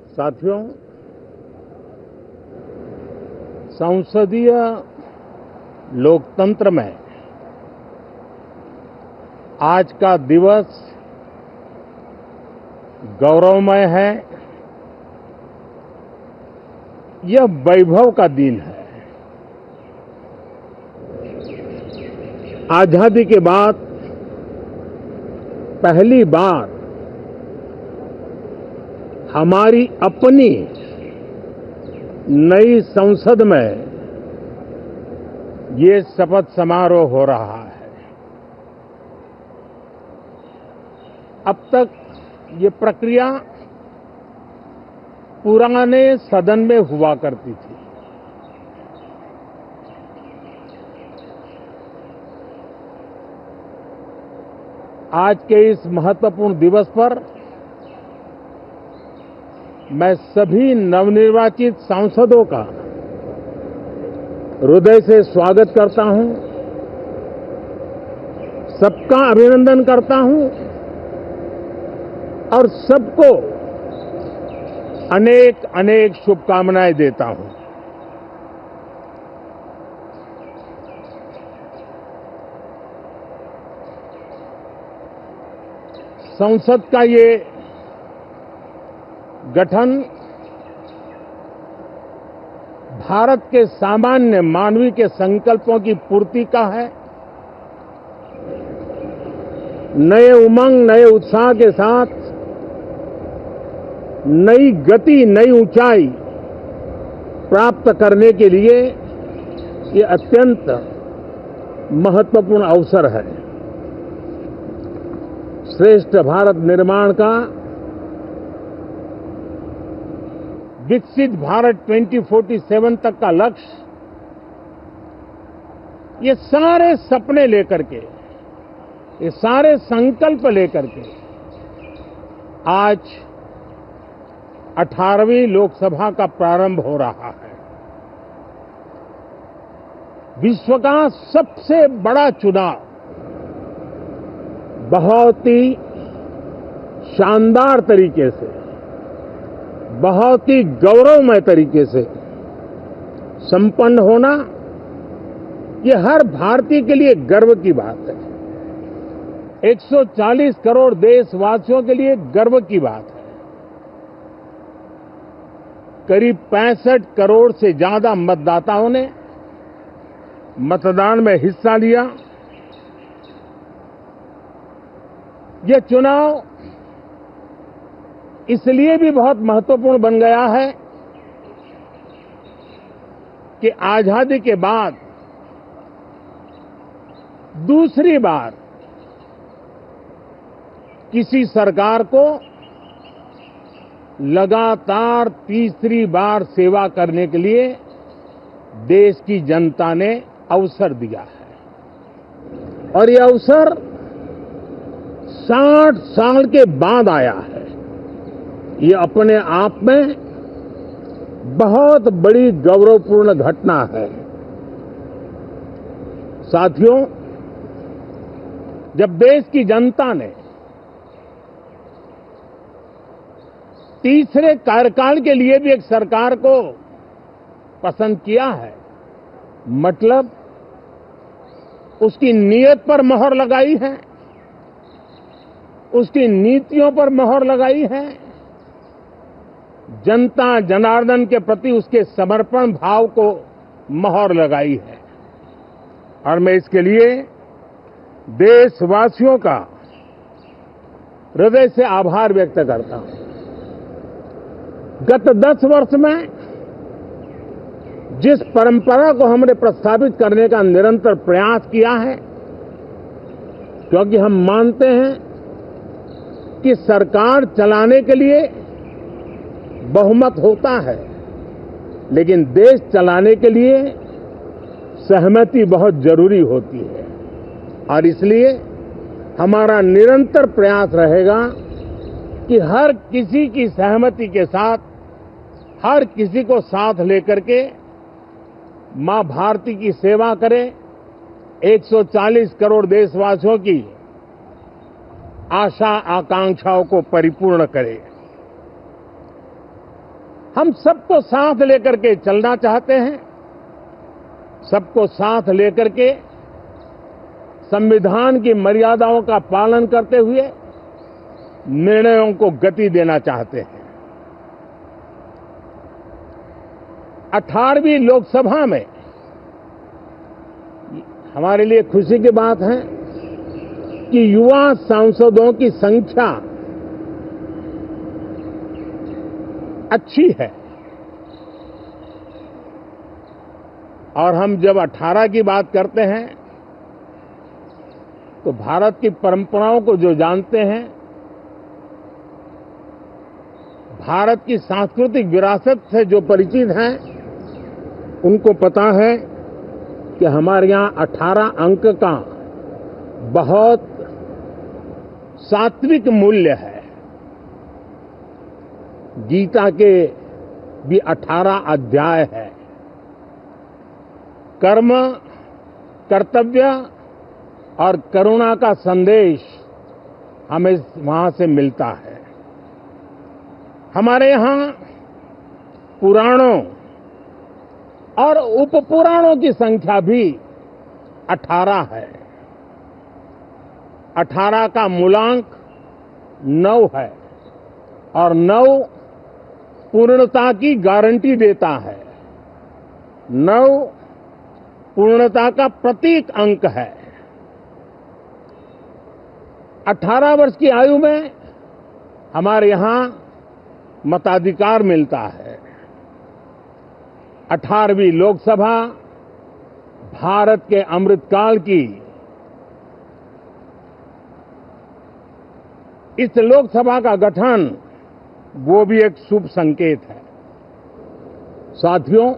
साथियों, संसदीय लोकतंत्र में आज का दिवस गौरवमय है। यह वैभव का दिन है। आजादी के बाद पहली बार हमारी अपनी नई संसद में ये शपथ समारोह हो रहा है। अब तक ये प्रक्रिया पुराने सदन में हुआ करती थी। आज के इस महत्वपूर्ण दिवस पर मैं सभी नवनिर्वाचित सांसदों का हृदय से स्वागत करता हूं, सबका अभिनंदन करता हूं और सबको अनेक अनेक शुभकामनाएं देता हूं। संसद का ये गठन भारत के सामान्य मानवीय के संकल्पों की पूर्ति का है। नए उमंग, नए उत्साह के साथ नई गति, नई ऊंचाई प्राप्त करने के लिए ये अत्यंत महत्वपूर्ण अवसर है। श्रेष्ठ भारत निर्माण का, विकसित भारत 2047 तक का लक्ष्य, ये सारे सपने लेकर के, ये सारे संकल्प लेकर के आज 18वीं लोकसभा का प्रारंभ हो रहा है। विश्व का सबसे बड़ा चुनाव बहुत ही शानदार तरीके से, बहुत ही गौरवमय तरीके से संपन्न होना, ये हर भारतीय के लिए गर्व की बात है। 140 करोड़ देशवासियों के लिए गर्व की बात है। करीब 65 करोड़ से ज्यादा मतदाताओं ने मतदान में हिस्सा लिया। यह चुनाव इसलिए भी बहुत महत्वपूर्ण बन गया है कि आजादी के बाद दूसरी बार किसी सरकार को लगातार तीसरी बार सेवा करने के लिए देश की जनता ने अवसर दिया है और यह अवसर 60 साल के बाद आया है। ये अपने आप में बहुत बड़ी गौरवपूर्ण घटना है। साथियों, जब देश की जनता ने तीसरे कार्यकाल के लिए भी एक सरकार को पसंद किया है, मतलब उसकी नीयत पर मोहर लगाई है, उसकी नीतियों पर मोहर लगाई है, जनता जनार्दन के प्रति उसके समर्पण भाव को मोहर लगाई है। और मैं इसके लिए देशवासियों का हृदय से आभार व्यक्त करता हूं। गत 10 वर्ष में जिस परंपरा को हमने प्रस्थापित करने का निरंतर प्रयास किया है, क्योंकि हम मानते हैं कि सरकार चलाने के लिए बहुमत होता है, लेकिन देश चलाने के लिए सहमति बहुत जरूरी होती है। और इसलिए हमारा निरंतर प्रयास रहेगा कि हर किसी की सहमति के साथ, हर किसी को साथ लेकर के मां भारती की सेवा करें, 140 करोड़ देशवासियों की आशा आकांक्षाओं को परिपूर्ण करे। हम सबको साथ लेकर के चलना चाहते हैं, सबको साथ लेकर के संविधान की मर्यादाओं का पालन करते हुए निर्णयों को गति देना चाहते हैं। 18वीं लोकसभा में हमारे लिए खुशी की बात है कि युवा सांसदों की संख्या अच्छी है। और हम जब 18 की बात करते हैं तो भारत की परंपराओं को जो जानते हैं, भारत की सांस्कृतिक विरासत से जो परिचित हैं, उनको पता है कि हमारे यहाँ 18 अंक का बहुत सात्विक मूल्य है। गीता के भी 18 अध्याय है। कर्म, कर्तव्य और करुणा का संदेश हमें वहां से मिलता है। हमारे यहाँ पुराणों और उपपुराणों की संख्या भी 18 है। 18 का मूलांक 9 है और 9 पूर्णता की गारंटी देता है। 9 पूर्णता का प्रतीक अंक है। 18 वर्ष की आयु में हमारे यहाँ मताधिकार मिलता है। 18वीं लोकसभा भारत के अमृतकाल की इस लोकसभा का गठन वो भी एक शुभ संकेत है। साथियों,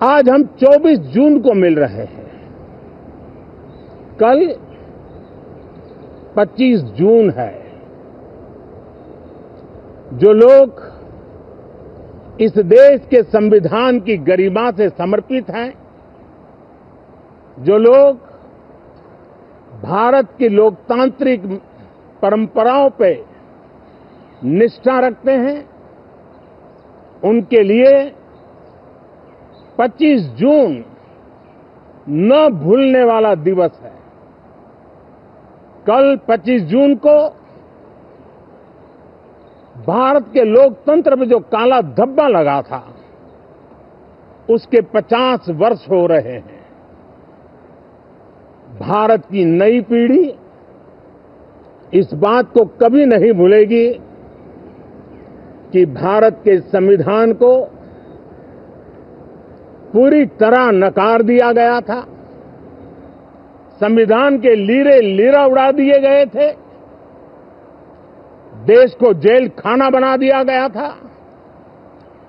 आज हम 24 जून को मिल रहे हैं। कल 25 जून है। जो लोग इस देश के संविधान की गरिमा से समर्पित हैं, जो लोग भारत की लोकतांत्रिक परंपराओं पे निष्ठा रखते हैं, उनके लिए 25 जून न भूलने वाला दिवस है। कल 25 जून को भारत के लोकतंत्र में जो काला धब्बा लगा था, उसके 50 वर्ष हो रहे हैं। भारत की नई पीढ़ी इस बात को कभी नहीं भूलेगी कि भारत के संविधान को पूरी तरह नकार दिया गया था। संविधान के लीरे लीरा उड़ा दिए गए थे। देश को जेल खाना बना दिया गया था।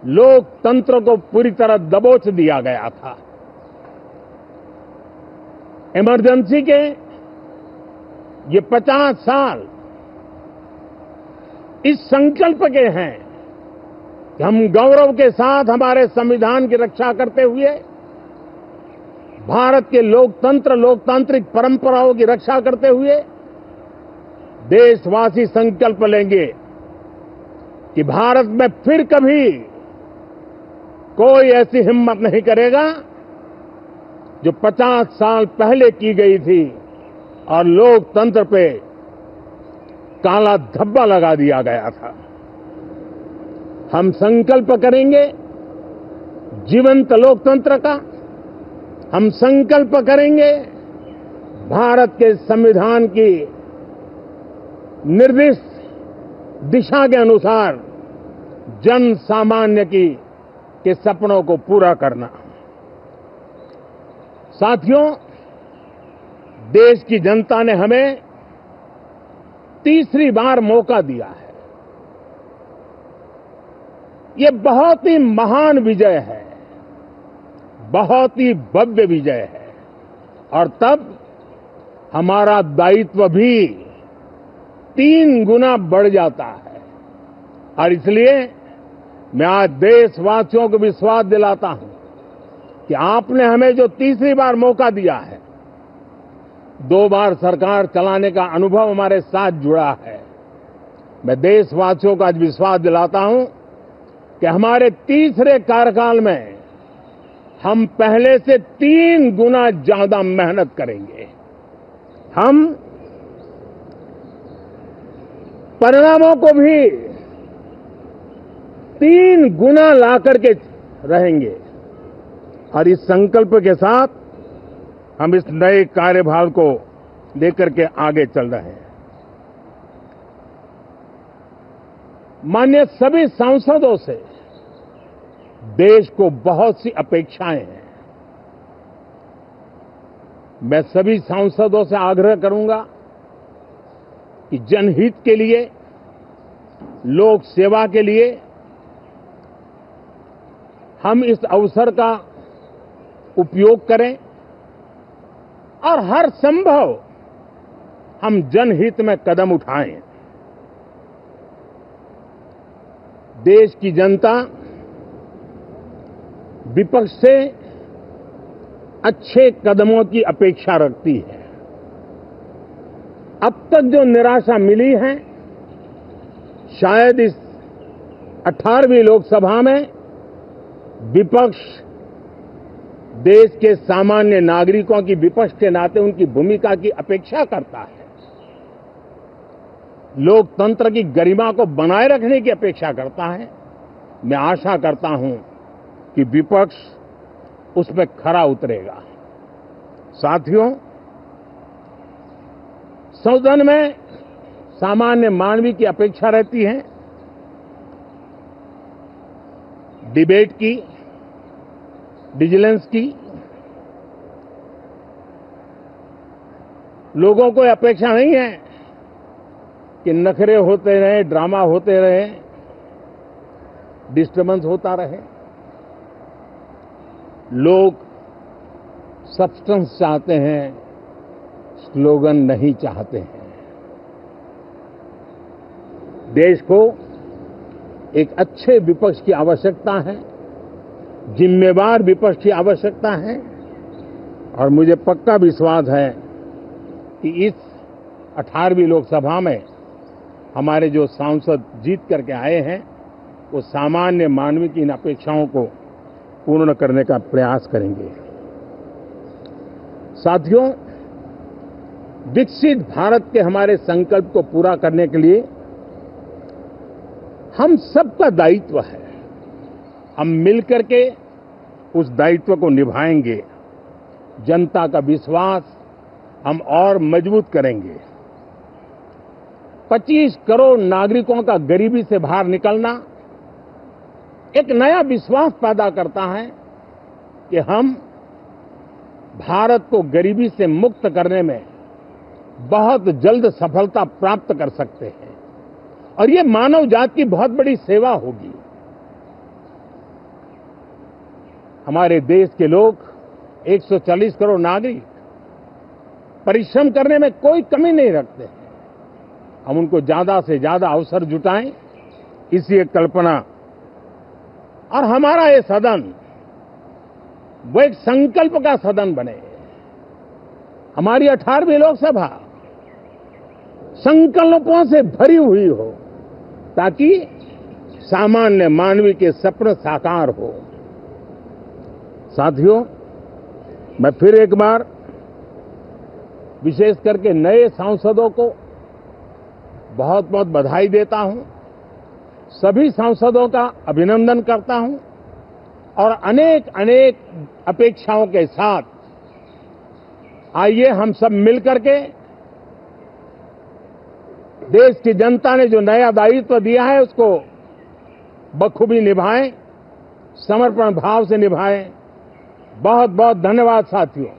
लोकतंत्र को पूरी तरह दबोच दिया गया था। इमरजेंसी के ये 50 साल इस संकल्प के हैं कि हम गौरव के साथ हमारे संविधान की रक्षा करते हुए भारत के लोकतंत्र, लोकतांत्रिक परंपराओं की रक्षा करते हुए देशवासी संकल्प लेंगे कि भारत में फिर कभी कोई ऐसी हिम्मत नहीं करेगा जो 50 साल पहले की गई थी और लोकतंत्र पे काला धब्बा लगा दिया गया था। हम संकल्प करेंगे जीवंत लोकतंत्र का। हम संकल्प करेंगे भारत के संविधान की निर्दिष्ट दिशा के अनुसार जन सामान्य के सपनों को पूरा करना। साथियों, देश की जनता ने हमें तीसरी बार मौका दिया है। ये बहुत ही महान विजय है, बहुत ही भव्य विजय है और तब हमारा दायित्व भी 3 गुना बढ़ जाता है। और इसलिए मैं आज देशवासियों को विश्वास दिलाता हूं कि आपने हमें जो तीसरी बार मौका दिया है, 2 बार सरकार चलाने का अनुभव हमारे साथ जुड़ा है, मैं देशवासियों को आज विश्वास दिलाता हूं कि हमारे तीसरे कार्यकाल में हम पहले से 3 गुना ज्यादा मेहनत करेंगे। हम परिणामों को भी 3 गुना ला करके रहेंगे और इस संकल्प के साथ हम इस नए कार्यभार को लेकर के आगे चल रहे हैं। माननीय सभी सांसदों से देश को बहुत सी अपेक्षाएं हैं। मैं सभी सांसदों से आग्रह करूंगा कि जनहित के लिए, लोक सेवा के लिए हम इस अवसर का उपयोग करें और हर संभव हम जनहित में कदम उठाएं। देश की जनता विपक्ष से अच्छे कदमों की अपेक्षा रखती है। अब तक जो निराशा मिली है, शायद इस 18वीं लोकसभा में विपक्ष देश के सामान्य नागरिकों की विपक्ष के नाते उनकी भूमिका की अपेक्षा करता है, लोकतंत्र की गरिमा को बनाए रखने की अपेक्षा करता है। मैं आशा करता हूं कि विपक्ष उसमें खरा उतरेगा। साथियों, सदन में सामान्य मानवीय की अपेक्षा रहती है डिबेट की, विजिलेंस की। लोगों को अपेक्षा नहीं है कि नखरे होते रहे, ड्रामा होते रहे, डिस्टर्बेंस होता रहे। लोग सब्सटेंस चाहते हैं, स्लोगन नहीं चाहते हैं। देश को एक अच्छे विपक्ष की आवश्यकता है, जिम्मेवार विपक्ष की आवश्यकता है और मुझे पक्का विश्वास है कि इस 18वीं लोकसभा में हमारे जो सांसद जीत करके आए हैं वो सामान्य मानवीय की इन अपेक्षाओं को पूर्ण करने का प्रयास करेंगे। साथियों, विकसित भारत के हमारे संकल्प को पूरा करने के लिए हम सबका दायित्व है। हम मिलकर के उस दायित्व को निभाएंगे। जनता का विश्वास हम और मजबूत करेंगे। 25 करोड़ नागरिकों का गरीबी से बाहर निकलना एक नया विश्वास पैदा करता है कि हम भारत को गरीबी से मुक्त करने में बहुत जल्द सफलता प्राप्त कर सकते हैं और ये मानव जाति की बहुत बड़ी सेवा होगी। हमारे देश के लोग 140 करोड़ नागरिक परिश्रम करने में कोई कमी नहीं रखते हैं। हम उनको ज्यादा से ज्यादा अवसर जुटाएं, इसी एक कल्पना। और हमारा ये सदन वो एक संकल्प का सदन बने। हमारी 18वीं लोकसभा संकल्पों से भरी हुई हो ताकि सामान्य मानवीय के सपने साकार हो। साथियों, मैं फिर एक बार विशेष करके नए सांसदों को बहुत बहुत बधाई देता हूं, सभी सांसदों का अभिनंदन करता हूं और अनेक अनेक अपेक्षाओं के साथ आइए हम सब मिलकर के देश की जनता ने जो नया दायित्व दिया है उसको बखूबी निभाएं, समर्पण भाव से निभाएं। बहुत बहुत धन्यवाद साथियों।